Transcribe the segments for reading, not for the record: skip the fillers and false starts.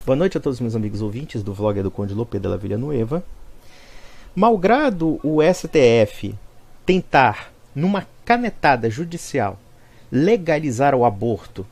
Boa noite a todos os meus amigos ouvintes do vlog do Conde Lopé de la Villanueva. Malgrado o STF tentar, numa canetada judicial, legalizar o aborto,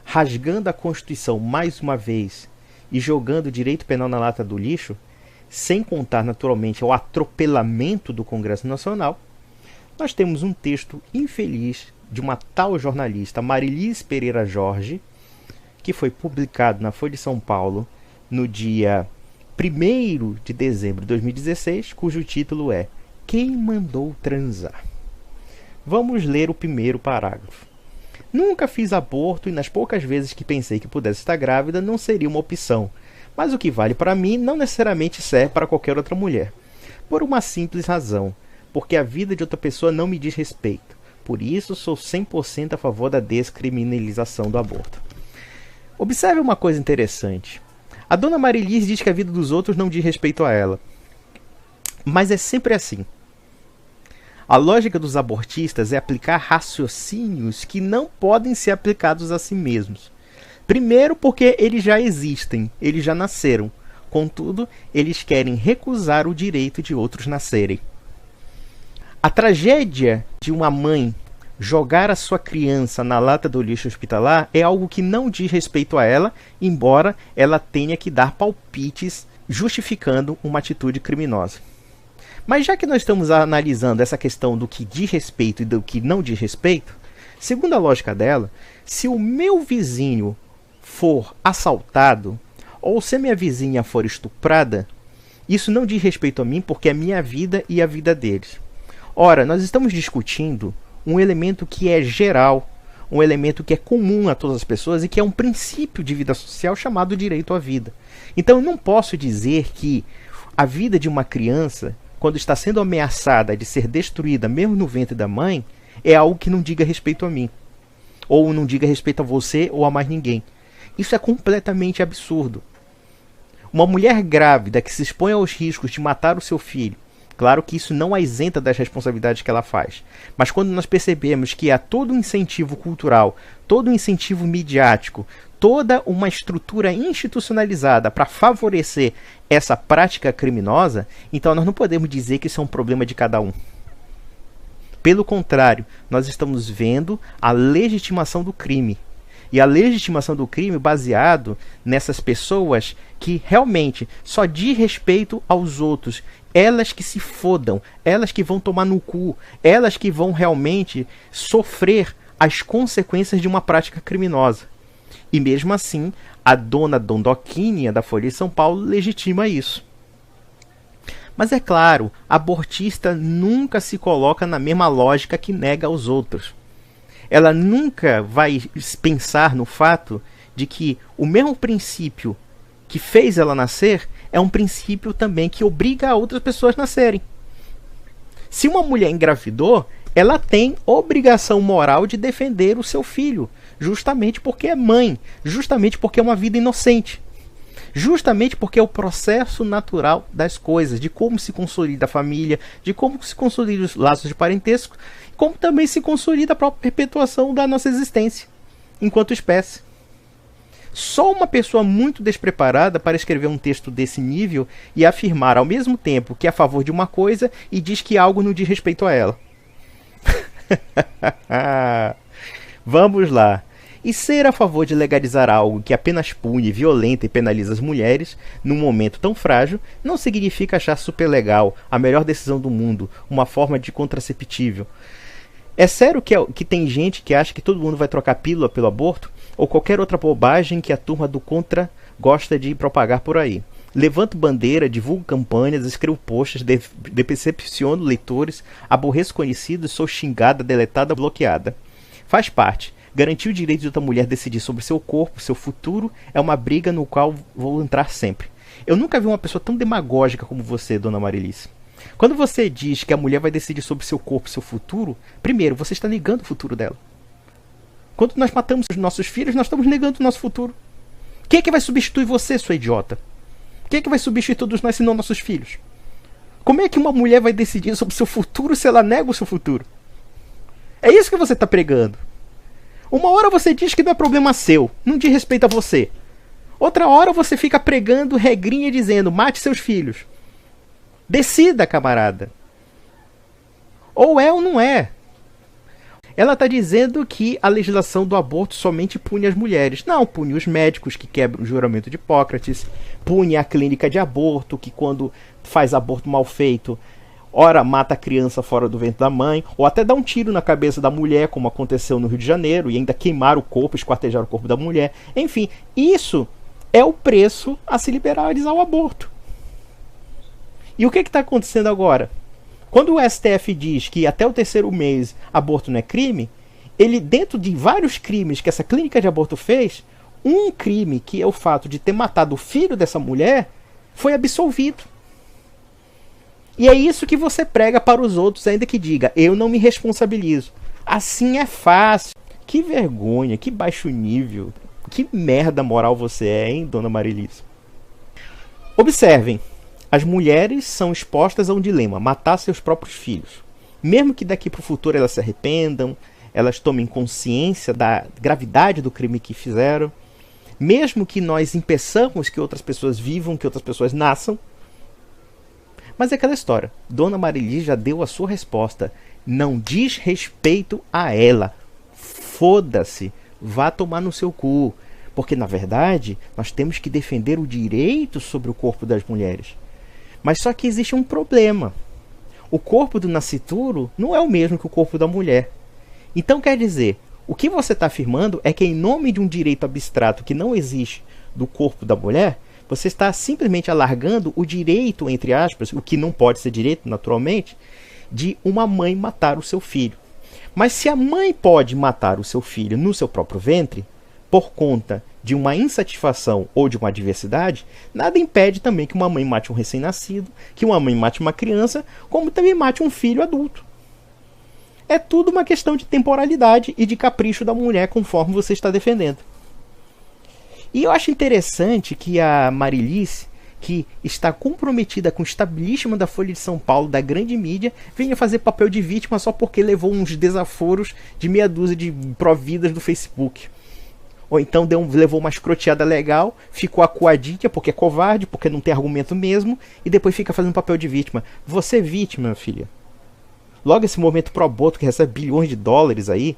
rasgando a Constituição mais uma vez e jogando o direito penal na lata do lixo, sem contar naturalmente o atropelamento do Congresso Nacional, nós temos um texto infeliz de uma tal jornalista, Marilis Pereira Jorge, que foi publicado na Folha de São Paulo no dia 1º de dezembro de 2016, cujo título é Quem Mandou Transar? Vamos ler o primeiro parágrafo. Nunca fiz aborto e nas poucas vezes que pensei que pudesse estar grávida não seria uma opção, mas o que vale para mim não necessariamente serve para qualquer outra mulher. Por uma simples razão, porque a vida de outra pessoa não me diz respeito. Por isso sou 100% a favor da descriminalização do aborto. Observe uma coisa interessante. A dona Marilis diz que a vida dos outros não diz respeito a ela. Mas é sempre assim. A lógica dos abortistas é aplicar raciocínios que não podem ser aplicados a si mesmos. Primeiro porque eles já existem, eles já nasceram. Contudo, eles querem recusar o direito de outros nascerem. A tragédia de uma mãe jogar a sua criança na lata do lixo hospitalar é algo que não diz respeito a ela, embora ela tenha que dar palpites justificando uma atitude criminosa. Mas já que nós estamos analisando essa questão do que diz respeito e do que não diz respeito, segundo a lógica dela, se o meu vizinho for assaltado ou se a minha vizinha for estuprada, isso não diz respeito a mim porque é minha vida e a vida deles. Ora, nós estamos discutindo um elemento que é geral, um elemento que é comum a todas as pessoas e que é um princípio de vida social chamado direito à vida. Então eu não posso dizer que a vida de uma criança, quando está sendo ameaçada de ser destruída mesmo no ventre da mãe, é algo que não diga respeito a mim, ou não diga respeito a você ou a mais ninguém. Isso é completamente absurdo. Uma mulher grávida que se expõe aos riscos de matar o seu filho, claro que isso não a isenta das responsabilidades que ela faz. Mas quando nós percebemos que há todo um incentivo cultural, todo um incentivo midiático, toda uma estrutura institucionalizada para favorecer essa prática criminosa, então nós não podemos dizer que isso é um problema de cada um. Pelo contrário, nós estamos vendo a legitimação do crime. E a legitimação do crime baseado nessas pessoas que realmente só diz respeito aos outros. Elas que se fodam, elas que vão tomar no cu, elas que vão realmente sofrer as consequências de uma prática criminosa. E mesmo assim, a dona Dondoquinha da Folha de São Paulo legitima isso. Mas é claro, abortista nunca se coloca na mesma lógica que nega aos outros. Ela nunca vai pensar no fato de que o mesmo princípio que fez ela nascer é um princípio também que obriga a outras pessoas a nascerem. Se uma mulher engravidou, ela tem obrigação moral de defender o seu filho, justamente porque é mãe, justamente porque é uma vida inocente, justamente porque é o processo natural das coisas, de como se consolida a família, de como se consolida os laços de parentesco, como também se consolida a própria perpetuação da nossa existência enquanto espécie. Só uma pessoa muito despreparada para escrever um texto desse nível e afirmar ao mesmo tempo que é a favor de uma coisa e diz que algo não diz respeito a ela. Vamos lá. E ser a favor de legalizar algo que apenas pune, violenta e penaliza as mulheres, num momento tão frágil, não significa achar super legal, a melhor decisão do mundo, uma forma de contraceptível. É sério que tem gente que acha que todo mundo vai trocar pílula pelo aborto? Ou qualquer outra bobagem que a turma do contra gosta de propagar por aí. Levanto bandeira, divulgo campanhas, escrevo posts, decepciono leitores, aborreço conhecidos, sou xingada, deletada, bloqueada. Faz parte. Garantir o direito de outra mulher decidir sobre seu corpo, seu futuro, é uma briga no qual vou entrar sempre. Eu nunca vi uma pessoa tão demagógica como você, dona Marilis. Quando você diz que a mulher vai decidir sobre seu corpo, seu futuro, primeiro, você está negando o futuro dela. Quando nós matamos os nossos filhos, nós estamos negando o nosso futuro. Quem é que vai substituir você, sua idiota? Quem é que vai substituir todos nós, senão nossos filhos? Como é que uma mulher vai decidir sobre seu futuro se ela nega o seu futuro? É isso que você está pregando. Uma hora você diz que não é problema seu, não diz respeito a você. Outra hora você fica pregando regrinha dizendo, mate seus filhos. Decida, camarada. Ou é ou não é. Ela está dizendo que a legislação do aborto somente pune as mulheres. Não, pune os médicos que quebram o juramento de Hipócrates, pune a clínica de aborto, que quando faz aborto mal feito, ora mata a criança fora do ventre da mãe, ou até dá um tiro na cabeça da mulher, como aconteceu no Rio de Janeiro, e ainda queimar o corpo, esquartejar o corpo da mulher. Enfim, isso é o preço a se liberalizar o aborto. E o que está acontecendo agora? Quando o STF diz que até o 3º mês aborto não é crime, ele, dentro de vários crimes que essa clínica de aborto fez, um crime, que é o fato de ter matado o filho dessa mulher, foi absolvido. E é isso que você prega para os outros, ainda que diga, eu não me responsabilizo. Assim é fácil. Que vergonha, que baixo nível, que merda moral você é, hein, dona Marilise? Observem. As mulheres são expostas a um dilema, matar seus próprios filhos. Mesmo que daqui para o futuro elas se arrependam, elas tomem consciência da gravidade do crime que fizeram, mesmo que nós impeçamos que outras pessoas vivam, que outras pessoas nasçam. Mas é aquela história, Dona Marilise já deu a sua resposta. Não diz respeito a ela. Foda-se, vá tomar no seu cu. Porque, na verdade, nós temos que defender o direito sobre o corpo das mulheres. Mas só que existe um problema. O corpo do nascituro não é o mesmo que o corpo da mulher. Então quer dizer, o que você está afirmando é que em nome de um direito abstrato que não existe do corpo da mulher, você está simplesmente alargando o direito, entre aspas, o que não pode ser direito naturalmente, de uma mãe matar o seu filho. Mas se a mãe pode matar o seu filho no seu próprio ventre, por conta de uma insatisfação ou de uma adversidade, nada impede também que uma mãe mate um recém-nascido, que uma mãe mate uma criança, como também mate um filho adulto. É tudo uma questão de temporalidade e de capricho da mulher, conforme você está defendendo. E eu acho interessante que a Marilise, que está comprometida com o establishment da Folha de São Paulo, da grande mídia, venha fazer papel de vítima só porque levou uns desaforos de meia dúzia de providas do Facebook. Ou então levou uma escroteada legal, ficou acuadinha porque é covarde, porque não tem argumento mesmo, e depois fica fazendo papel de vítima. Você é vítima, filha. Logo esse movimento pro-aborto que recebe bilhões de dólares aí,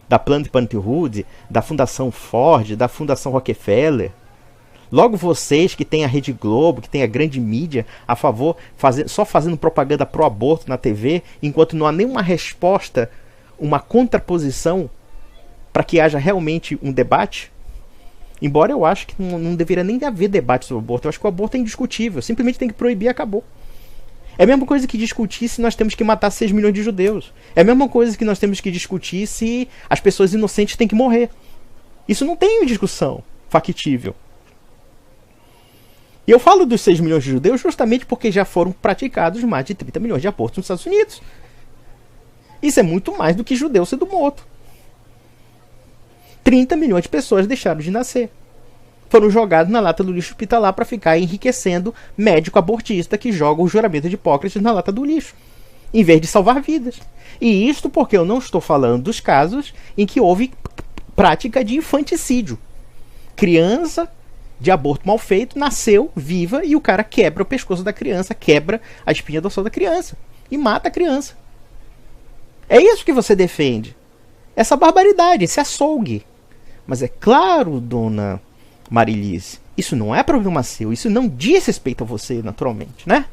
da Planned Parenthood, da Fundação Ford, da Fundação Rockefeller. Logo vocês que têm a Rede Globo, que têm a grande mídia a favor, só fazendo propaganda pro-aborto na TV, enquanto não há nenhuma resposta, uma contraposição para que haja realmente um debate. Embora eu acho que não deveria nem haver debate sobre o aborto. Eu acho que o aborto é indiscutível. Simplesmente tem que proibir e acabou. É a mesma coisa que discutir se nós temos que matar 6 milhões de judeus. É a mesma coisa que nós temos que discutir se as pessoas inocentes têm que morrer. Isso não tem discussão factível. E eu falo dos 6 milhões de judeus justamente porque já foram praticados mais de 30 milhões de abortos nos Estados Unidos. Isso é muito mais do que judeu sendo morto. 30 milhões de pessoas deixaram de nascer. Foram jogados na lata do lixo hospitalar para ficar enriquecendo médico abortista que joga o juramento de Hipócrates na lata do lixo, em vez de salvar vidas. E isto porque eu não estou falando dos casos em que houve prática de infanticídio. Criança de aborto mal feito, nasceu viva e o cara quebra o pescoço da criança, quebra a espinha dorsal da criança e mata a criança. É isso que você defende. Essa barbaridade, esse açougue. Mas é claro, dona Marilise, isso não é problema seu, isso não diz respeito a você, naturalmente, né?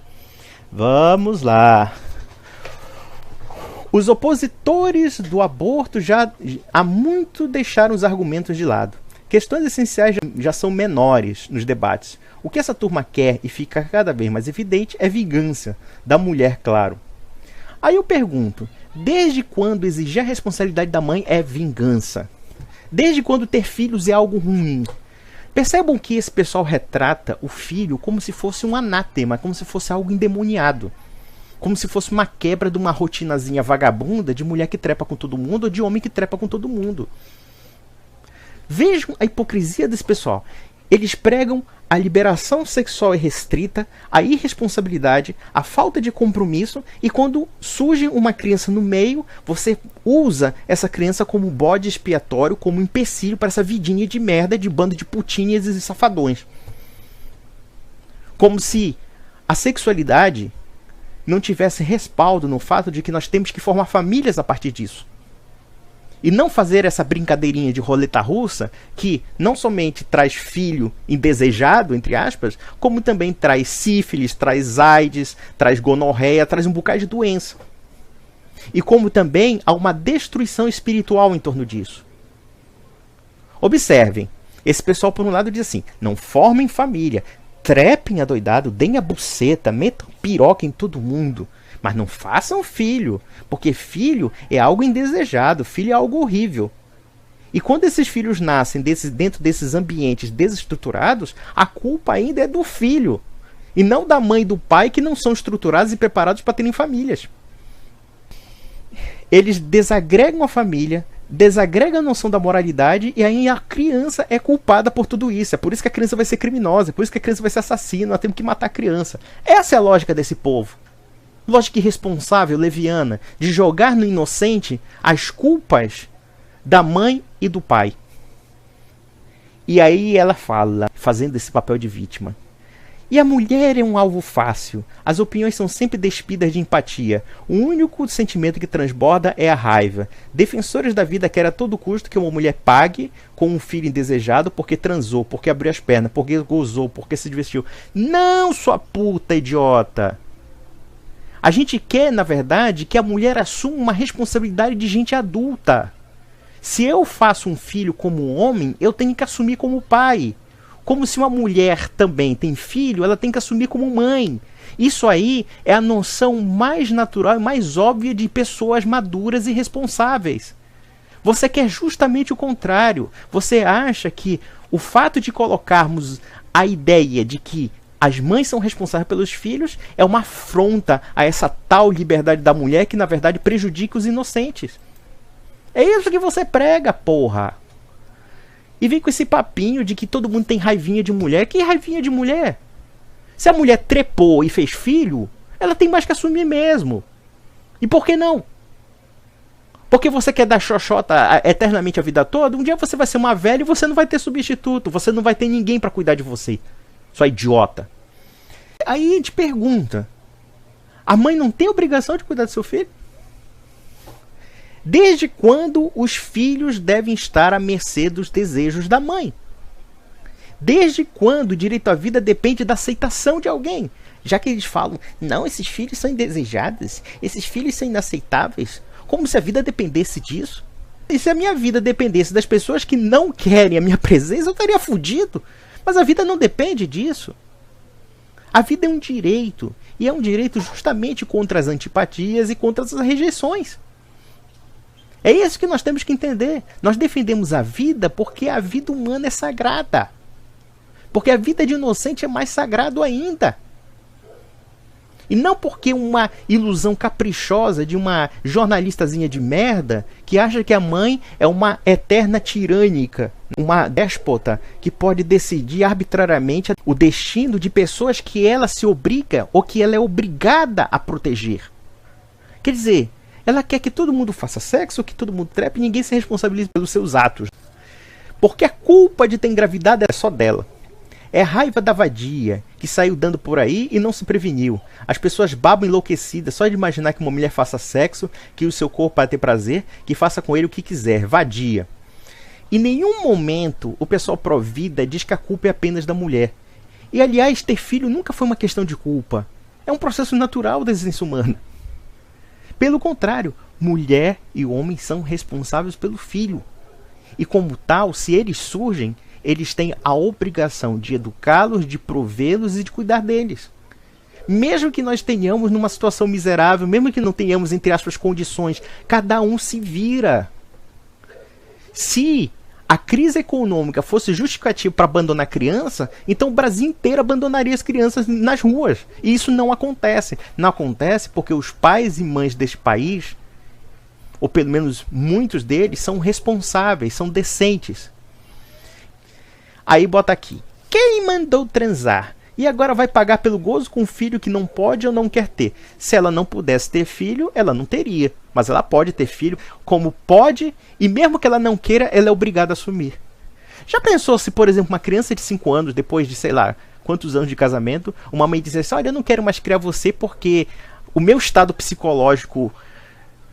Vamos lá. Os opositores do aborto já há muito deixaram os argumentos de lado. Questões essenciais já são menores nos debates. O que essa turma quer e fica cada vez mais evidente é vingança da mulher, claro. Aí eu pergunto, desde quando exigir a responsabilidade da mãe é vingança? Desde quando ter filhos é algo ruim? Percebam que esse pessoal retrata o filho como se fosse um anátema, como se fosse algo endemoniado. Como se fosse uma quebra de uma rotinazinha vagabunda de mulher que trepa com todo mundo ou de homem que trepa com todo mundo. Vejam a hipocrisia desse pessoal. Eles pregam a liberação sexual é restrita, a irresponsabilidade, a falta de compromisso, e quando surge uma criança no meio, você usa essa criança como bode expiatório, como empecilho para essa vidinha de merda de bando de putinhas e safadões. Como se a sexualidade não tivesse respaldo no fato de que nós temos que formar famílias a partir disso. E não fazer essa brincadeirinha de roleta russa que não somente traz filho indesejado, entre aspas, como também traz sífilis, traz AIDS, traz gonorreia, traz um bocado de doença. E como também há uma destruição espiritual em torno disso. Observem, esse pessoal por um lado diz assim, não formem família, trepem adoidado, deem a buceta, metam piroca em todo mundo. Mas não façam filho, porque filho é algo indesejado, filho é algo horrível. E quando esses filhos nascem dentro desses ambientes desestruturados, a culpa ainda é do filho, e não da mãe e do pai que não são estruturados e preparados para terem famílias. Eles desagregam a família, desagregam a noção da moralidade, e aí a criança é culpada por tudo isso. É por isso que a criança vai ser criminosa, é por isso que a criança vai ser assassina, nós temos que matar a criança. Essa é a lógica desse povo. Lógica irresponsável, leviana, de jogar no inocente as culpas da mãe e do pai. E aí ela fala, fazendo esse papel de vítima. E a mulher é um alvo fácil. As opiniões são sempre despidas de empatia. O único sentimento que transborda é a raiva. Defensores da vida querem a todo custo que uma mulher pague com um filho indesejado porque transou, porque abriu as pernas, porque gozou, porque se divertiu. Não, sua puta idiota! A gente quer, na verdade, que a mulher assuma uma responsabilidade de gente adulta. Se eu faço um filho como homem, eu tenho que assumir como pai. Como se uma mulher também tem filho, ela tem que assumir como mãe. Isso aí é a noção mais natural e mais óbvia de pessoas maduras e responsáveis. Você quer justamente o contrário. Você acha que o fato de colocarmos a ideia de que as mães são responsáveis pelos filhos é uma afronta a essa tal liberdade da mulher que, na verdade, prejudica os inocentes. É isso que você prega, porra! E vem com esse papinho de que todo mundo tem raivinha de mulher. Que raivinha de mulher? Se a mulher trepou e fez filho, ela tem mais que assumir mesmo. E por que não? Porque você quer dar xoxota eternamente a vida toda? Um dia você vai ser uma velha e você não vai ter substituto. Você não vai ter ninguém para cuidar de você. Sua idiota. Aí a gente pergunta, a mãe não tem obrigação de cuidar do seu filho? Desde quando os filhos devem estar à mercê dos desejos da mãe? Desde quando o direito à vida depende da aceitação de alguém? Já que eles falam, não, esses filhos são indesejados, esses filhos são inaceitáveis, como se a vida dependesse disso. E se a minha vida dependesse das pessoas que não querem a minha presença, eu estaria fudido. Mas a vida não depende disso. A vida é um direito, e é um direito justamente contra as antipatias e contra as rejeições. É isso que nós temos que entender. Nós defendemos a vida porque a vida humana é sagrada. Porque a vida de inocente é mais sagrado ainda. E não porque uma ilusão caprichosa de uma jornalistazinha de merda que acha que a mãe é uma eterna tirânica, uma déspota que pode decidir arbitrariamente o destino de pessoas que ela se obriga ou que ela é obrigada a proteger. Quer dizer, ela quer que todo mundo faça sexo, que todo mundo trepe e ninguém se responsabilize pelos seus atos. Porque a culpa de ter engravidado é só dela. É raiva da vadia, que saiu dando por aí e não se preveniu. As pessoas babam enlouquecidas só de imaginar que uma mulher faça sexo, que o seu corpo vai ter prazer, que faça com ele o que quiser. Vadia. Em nenhum momento o pessoal pró-vida diz que a culpa é apenas da mulher. E aliás, ter filho nunca foi uma questão de culpa. É um processo natural da existência humana. Pelo contrário, mulher e homem são responsáveis pelo filho. E como tal, se eles surgem, eles têm a obrigação de educá-los, de provê-los e de cuidar deles. Mesmo que nós tenhamos numa situação miserável, mesmo que não tenhamos, entre aspas, condições, cada um se vira. Se a crise econômica fosse justificativa para abandonar a criança, então o Brasil inteiro abandonaria as crianças nas ruas. E isso não acontece. Não acontece porque os pais e mães deste país, ou pelo menos muitos deles, são responsáveis, são decentes. Aí bota aqui, Quem mandou transar? E agora vai pagar pelo gozo com um filho que não pode ou não quer ter. Se ela não pudesse ter filho, ela não teria. Mas ela pode ter filho, como pode, e mesmo que ela não queira, ela é obrigada a assumir. Já pensou se, por exemplo, uma criança de 5 anos, depois de, sei lá, quantos anos de casamento, uma mãe dissesse, olha, eu não quero mais criar você porque o meu estado psicológico,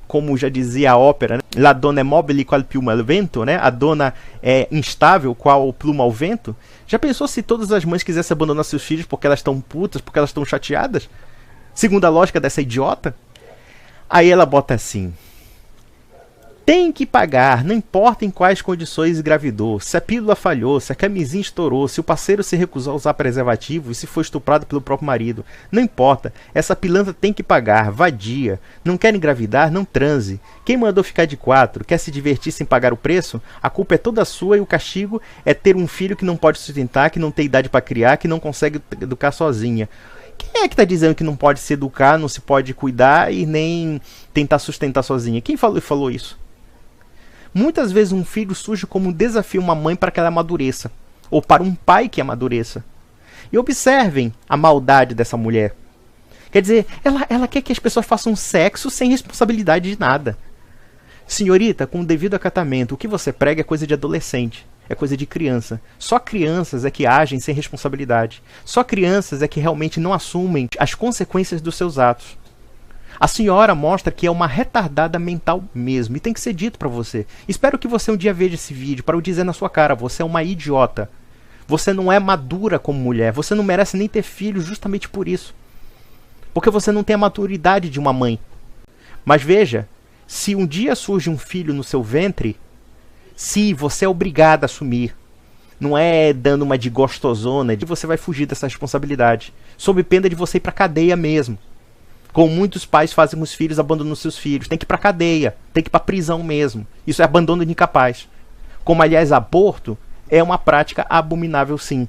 como já dizia a ópera, né? La donna è mobile qual piuma al vento, né? A dona é instável qual pluma ao vento. Já pensou se todas as mães quisessem abandonar seus filhos porque elas estão putas, porque elas estão chateadas? Segundo a lógica dessa idiota? Aí ela bota assim: tem que pagar, não importa em quais condições engravidou, se a pílula falhou, se a camisinha estourou, se o parceiro se recusou a usar preservativo e se foi estuprado pelo próprio marido. Não importa, essa pilantra tem que pagar, vadia. Não quer engravidar, não transe. Quem mandou ficar de 4, quer se divertir sem pagar o preço? A culpa é toda sua e o castigo é ter um filho que não pode sustentar, que não tem idade para criar, que não consegue educar sozinha. Quem é que está dizendo que não pode se educar, não se pode cuidar e nem tentar sustentar sozinha? Quem falou isso? Muitas vezes um filho surge como um desafio a uma mãe para que ela amadureça, ou para um pai que amadureça. E observem a maldade dessa mulher. Quer dizer, ela quer que as pessoas façam sexo sem responsabilidade de nada. Senhorita, com o devido acatamento, o que você prega é coisa de adolescente, é coisa de criança. Só crianças é que agem sem responsabilidade. Só crianças é que realmente não assumem as consequências dos seus atos. A senhora mostra que é uma retardada mental mesmo, e tem que ser dito pra você. Espero que você um dia veja esse vídeo para eu dizer na sua cara, você é uma idiota. Você não é madura como mulher, você não merece nem ter filho justamente por isso. Porque você não tem a maturidade de uma mãe. Mas veja, se um dia surge um filho no seu ventre, se você é obrigada a assumir, não é dando uma de gostosona, você vai fugir dessa responsabilidade, sob pena de você ir pra cadeia mesmo. Como muitos pais fazem com os filhos, abandonam seus filhos. Tem que ir pra cadeia, tem que ir pra prisão mesmo. Isso é abandono de incapaz. Como, aliás, aborto é uma prática abominável, sim.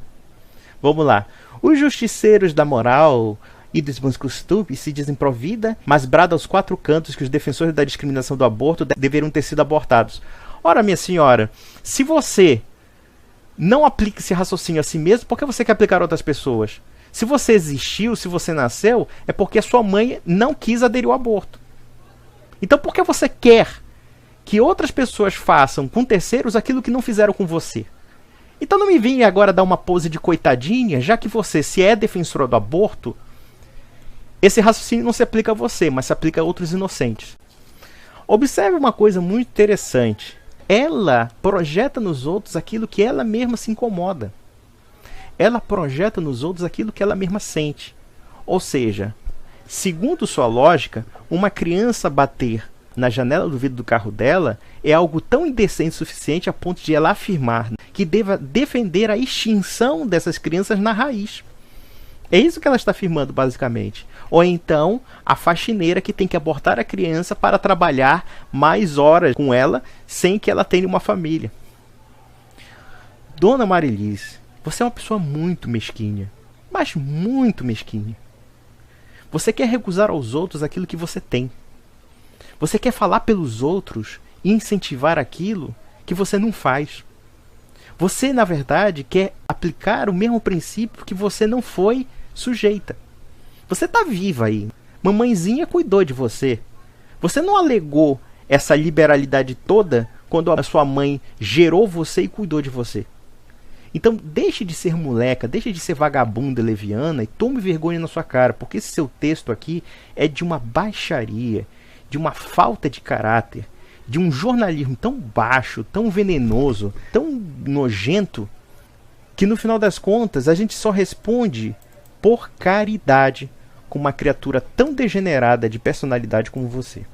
Vamos lá. Os justiceiros da moral e dos bons costumes se dizem provida, mas brada aos 4 cantos que os defensores da discriminação do aborto deveriam ter sido abortados. Ora, minha senhora, se você não aplica esse raciocínio a si mesmo, por que você quer aplicar a outras pessoas? Se você existiu, se você nasceu, é porque a sua mãe não quis aderir ao aborto. Então por que você quer que outras pessoas façam com terceiros aquilo que não fizeram com você? Então não me venha agora dar uma pose de coitadinha, já que você, se é defensora do aborto, esse raciocínio não se aplica a você, mas se aplica a outros inocentes. Observe uma coisa muito interessante. Ela projeta nos outros aquilo que ela mesma se incomoda. Ela projeta nos outros aquilo que ela mesma sente. Ou seja, segundo sua lógica, uma criança bater na janela do vidro do carro dela é algo tão indecente o suficiente a ponto de ela afirmar que deva defender a extinção dessas crianças na raiz. É isso que ela está afirmando, basicamente. Ou então, a faxineira que tem que abortar a criança para trabalhar mais horas com ela sem que ela tenha uma família. Dona Marilice, você é uma pessoa muito mesquinha, mas muito mesquinha. Você quer recusar aos outros aquilo que você tem. Você quer falar pelos outros e incentivar aquilo que você não faz. Você, na verdade, quer aplicar o mesmo princípio que você não foi sujeita. Você está viva aí. Mamãezinha cuidou de você. Você não alegou essa liberalidade toda quando a sua mãe gerou você e cuidou de você. Então deixe de ser moleca, deixe de ser vagabunda leviana e tome vergonha na sua cara, porque esse seu texto aqui é de uma baixaria, de uma falta de caráter, de um jornalismo tão baixo, tão venenoso, tão nojento, que no final das contas a gente só responde por caridade com uma criatura tão degenerada de personalidade como você.